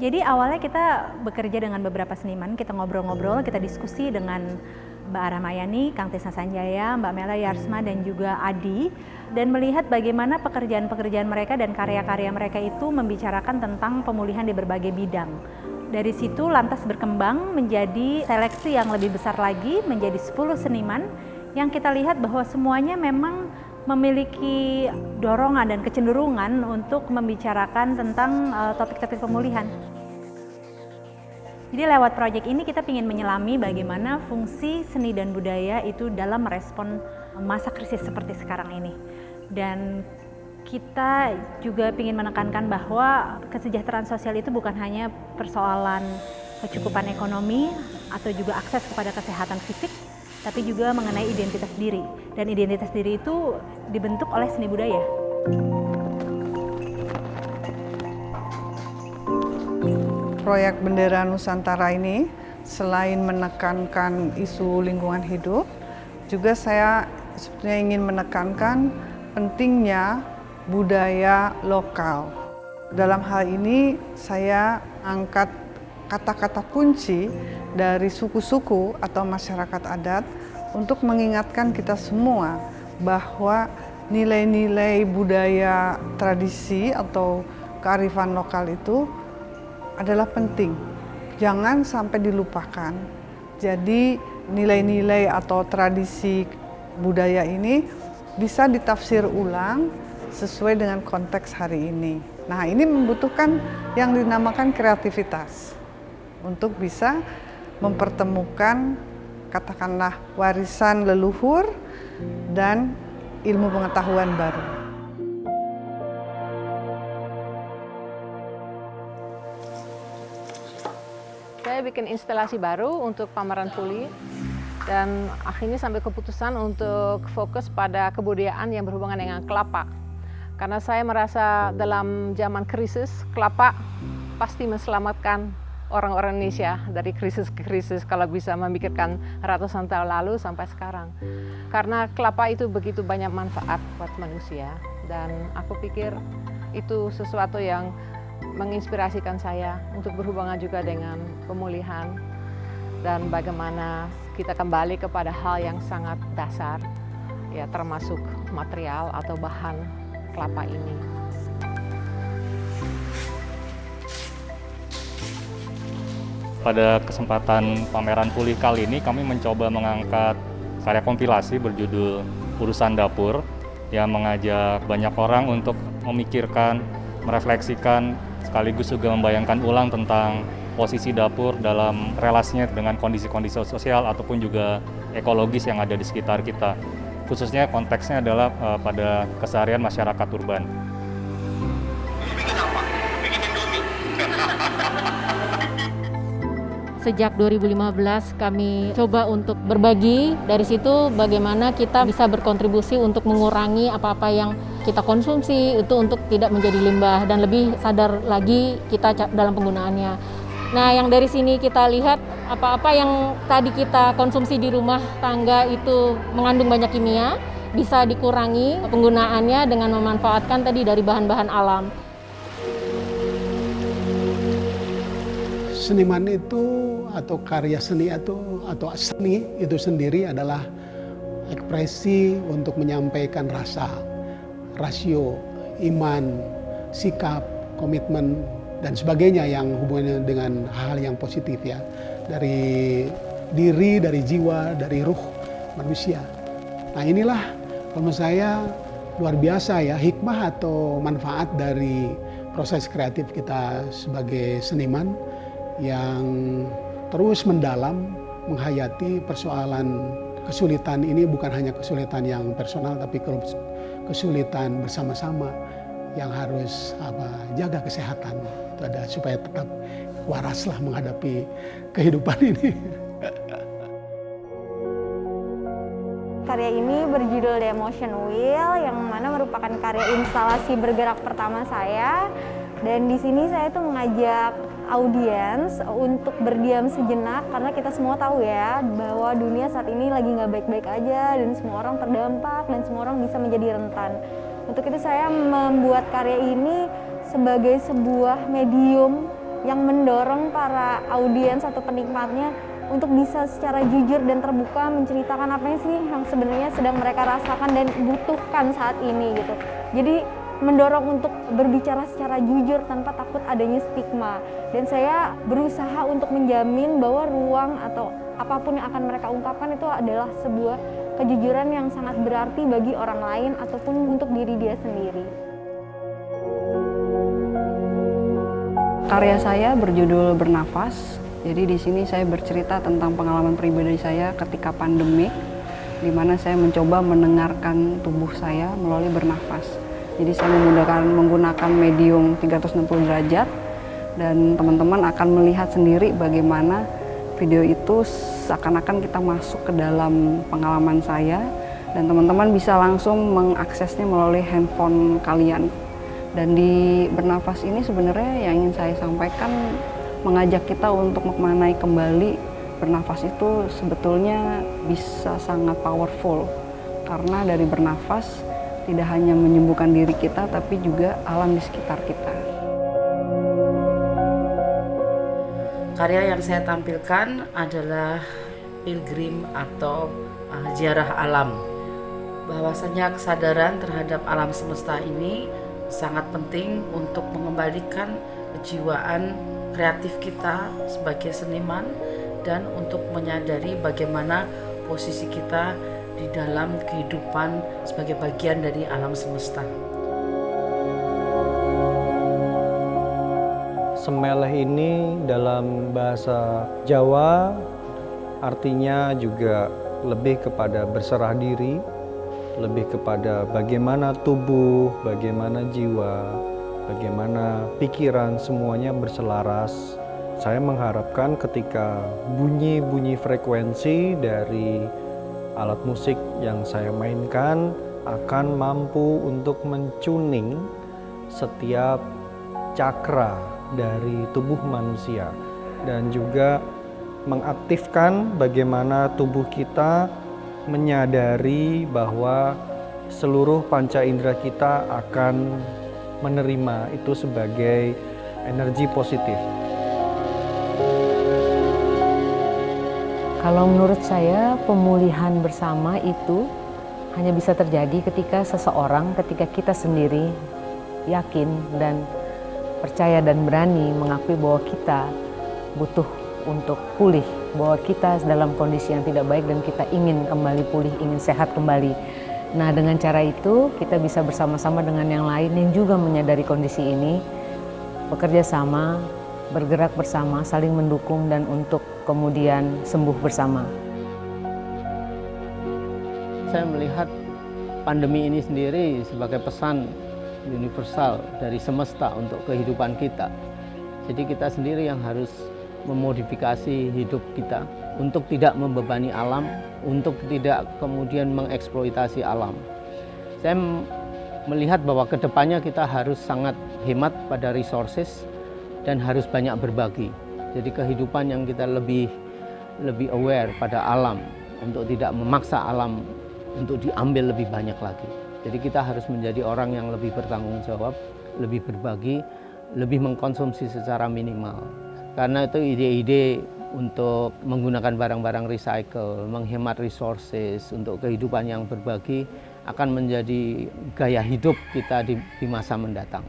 Jadi awalnya kita bekerja dengan beberapa seniman, kita ngobrol-ngobrol, kita diskusi dengan Mbak Aramayani, Kang Tisna Sanjaya, Mbak Mela Yarsma, dan juga Adi, dan melihat bagaimana pekerjaan-pekerjaan mereka dan karya-karya mereka itu membicarakan tentang pemulihan di berbagai bidang. Dari situ lantas berkembang menjadi seleksi yang lebih besar lagi, menjadi 10 seniman yang kita lihat bahwa semuanya memang memiliki dorongan dan kecenderungan untuk membicarakan tentang topik-topik pemulihan. Jadi lewat proyek ini kita ingin menyelami bagaimana fungsi seni dan budaya itu dalam merespon masa krisis seperti sekarang ini. Dan kita juga ingin menekankan bahwa kesejahteraan sosial itu bukan hanya persoalan kecukupan ekonomi atau juga akses kepada kesehatan fisik, tapi juga mengenai identitas diri. Dan identitas diri itu dibentuk oleh seni budaya. Proyek Bendera Nusantara ini selain menekankan isu lingkungan hidup, juga saya sebetulnya ingin menekankan pentingnya budaya lokal. Dalam hal ini saya angkat kata-kata kunci dari suku-suku atau masyarakat adat untuk mengingatkan kita semua bahwa nilai-nilai budaya tradisi atau kearifan lokal itu adalah penting. Jangan sampai dilupakan. Jadi nilai-nilai atau tradisi budaya ini bisa ditafsir ulang sesuai dengan konteks hari ini. Nah, ini membutuhkan yang dinamakan kreativitas untuk bisa mempertemukan katakanlah warisan leluhur dan ilmu pengetahuan baru. Saya bikin instalasi baru untuk pameran Puli dan akhirnya sampai keputusan untuk fokus pada kebudayaan yang berhubungan dengan kelapa. Karena saya merasa dalam zaman krisis, kelapa pasti menyelamatkan orang-orang Indonesia dari krisis ke krisis kalau bisa memikirkan ratusan tahun lalu sampai sekarang. Karena kelapa itu begitu banyak manfaat buat manusia dan aku pikir itu sesuatu yang menginspirasikan saya untuk berhubungan juga dengan pemulihan dan bagaimana kita kembali kepada hal yang sangat dasar, ya termasuk material atau bahan kelapa ini. Pada kesempatan pameran Puli kali ini kami mencoba mengangkat karya kompilasi berjudul Urusan Dapur yang mengajak banyak orang untuk memikirkan, merefleksikan, sekaligus juga membayangkan ulang tentang posisi dapur dalam relasinya dengan kondisi-kondisi sosial ataupun juga ekologis yang ada di sekitar kita. Khususnya konteksnya adalah pada keseharian masyarakat urban. Bikin apa? Bikin Indomie. Sejak 2015 kami coba untuk berbagi, dari situ bagaimana kita bisa berkontribusi untuk mengurangi apa-apa yang kita konsumsi itu untuk tidak menjadi limbah dan lebih sadar lagi kita dalam penggunaannya. Nah, yang dari sini kita lihat apa-apa yang tadi kita konsumsi di rumah tangga itu mengandung banyak kimia, bisa dikurangi penggunaannya dengan memanfaatkan tadi dari bahan-bahan alam. Seniman itu atau karya seni atau seni itu sendiri adalah ekspresi untuk menyampaikan rasa, rasio, iman, sikap, komitmen dan sebagainya yang hubungannya dengan hal yang positif ya, dari diri, dari jiwa, dari ruh manusia. Nah inilah menurut saya luar biasa ya hikmah atau manfaat dari proses kreatif kita sebagai seniman yang terus mendalam menghayati persoalan kesulitan ini, bukan hanya kesulitan yang personal tapi kesulitan bersama-sama yang harus jaga kesehatan itu ada supaya tetap waraslah menghadapi kehidupan ini. Karya ini berjudul The Emotion Wheel yang mana merupakan karya instalasi bergerak pertama saya. Dan di sini saya tuh mengajak audiens untuk berdiam sejenak karena kita semua tahu ya bahwa dunia saat ini lagi nggak baik-baik aja dan semua orang terdampak dan semua orang bisa menjadi rentan. Untuk itu saya membuat karya ini sebagai sebuah medium yang mendorong para audiens atau penikmatnya untuk bisa secara jujur dan terbuka menceritakan apa sih yang sebenarnya sedang mereka rasakan dan butuhkan saat ini gitu. Jadi mendorong untuk berbicara secara jujur tanpa takut adanya stigma. Dan saya berusaha untuk menjamin bahwa ruang atau apapun yang akan mereka ungkapkan itu adalah sebuah kejujuran yang sangat berarti bagi orang lain ataupun untuk diri dia sendiri. Karya saya berjudul Bernafas. Jadi di sini saya bercerita tentang pengalaman pribadi saya ketika pandemik, di mana saya mencoba mendengarkan tubuh saya melalui bernafas. Jadi saya menggunakan medium 360 derajat, dan teman-teman akan melihat sendiri bagaimana video itu seakan-akan kita masuk ke dalam pengalaman saya, dan teman-teman bisa langsung mengaksesnya melalui handphone kalian. Dan di bernafas ini sebenarnya yang ingin saya sampaikan, mengajak kita untuk memaknai kembali bernafas itu sebetulnya bisa sangat powerful, karena dari bernafas tidak hanya menyembuhkan diri kita tapi juga alam di sekitar kita. Karya yang saya tampilkan adalah pilgrim atau ziarah alam. Bahwasanya kesadaran terhadap alam semesta ini sangat penting untuk mengembalikan kejiwaan kreatif kita sebagai seniman dan untuk menyadari bagaimana posisi kita di dalam kehidupan sebagai bagian dari alam semesta. Semeleh ini dalam bahasa Jawa artinya juga lebih kepada berserah diri, lebih kepada bagaimana tubuh, bagaimana jiwa, bagaimana pikiran semuanya berselaras. Saya mengharapkan ketika bunyi-bunyi frekuensi dari alat musik yang saya mainkan akan mampu untuk mentuning setiap cakra dari tubuh manusia dan juga mengaktifkan bagaimana tubuh kita menyadari bahwa seluruh panca indera kita akan menerima itu sebagai energi positif. Kalau menurut saya pemulihan bersama itu hanya bisa terjadi ketika seseorang, ketika kita sendiri yakin dan percaya dan berani mengakui bahwa kita butuh untuk pulih, bahwa kita dalam kondisi yang tidak baik dan kita ingin kembali pulih, ingin sehat kembali. Nah, dengan cara itu kita bisa bersama-sama dengan yang lain yang juga menyadari kondisi ini, bekerja sama, bergerak bersama, saling mendukung dan untuk kemudian sembuh bersama. Saya melihat pandemi ini sendiri sebagai pesan universal dari semesta untuk kehidupan kita. Jadi kita sendiri yang harus memodifikasi hidup kita untuk tidak membebani alam, untuk tidak kemudian mengeksploitasi alam. Saya melihat bahwa kedepannya kita harus sangat hemat pada resources dan harus banyak berbagi. Jadi kehidupan yang kita lebih aware pada alam, untuk tidak memaksa alam untuk diambil lebih banyak lagi. Jadi kita harus menjadi orang yang lebih bertanggung jawab, lebih berbagi, lebih mengkonsumsi secara minimal. Karena itu ide-ide untuk menggunakan barang-barang recycle, menghemat resources, untuk kehidupan yang berbagi akan menjadi gaya hidup kita di masa mendatang.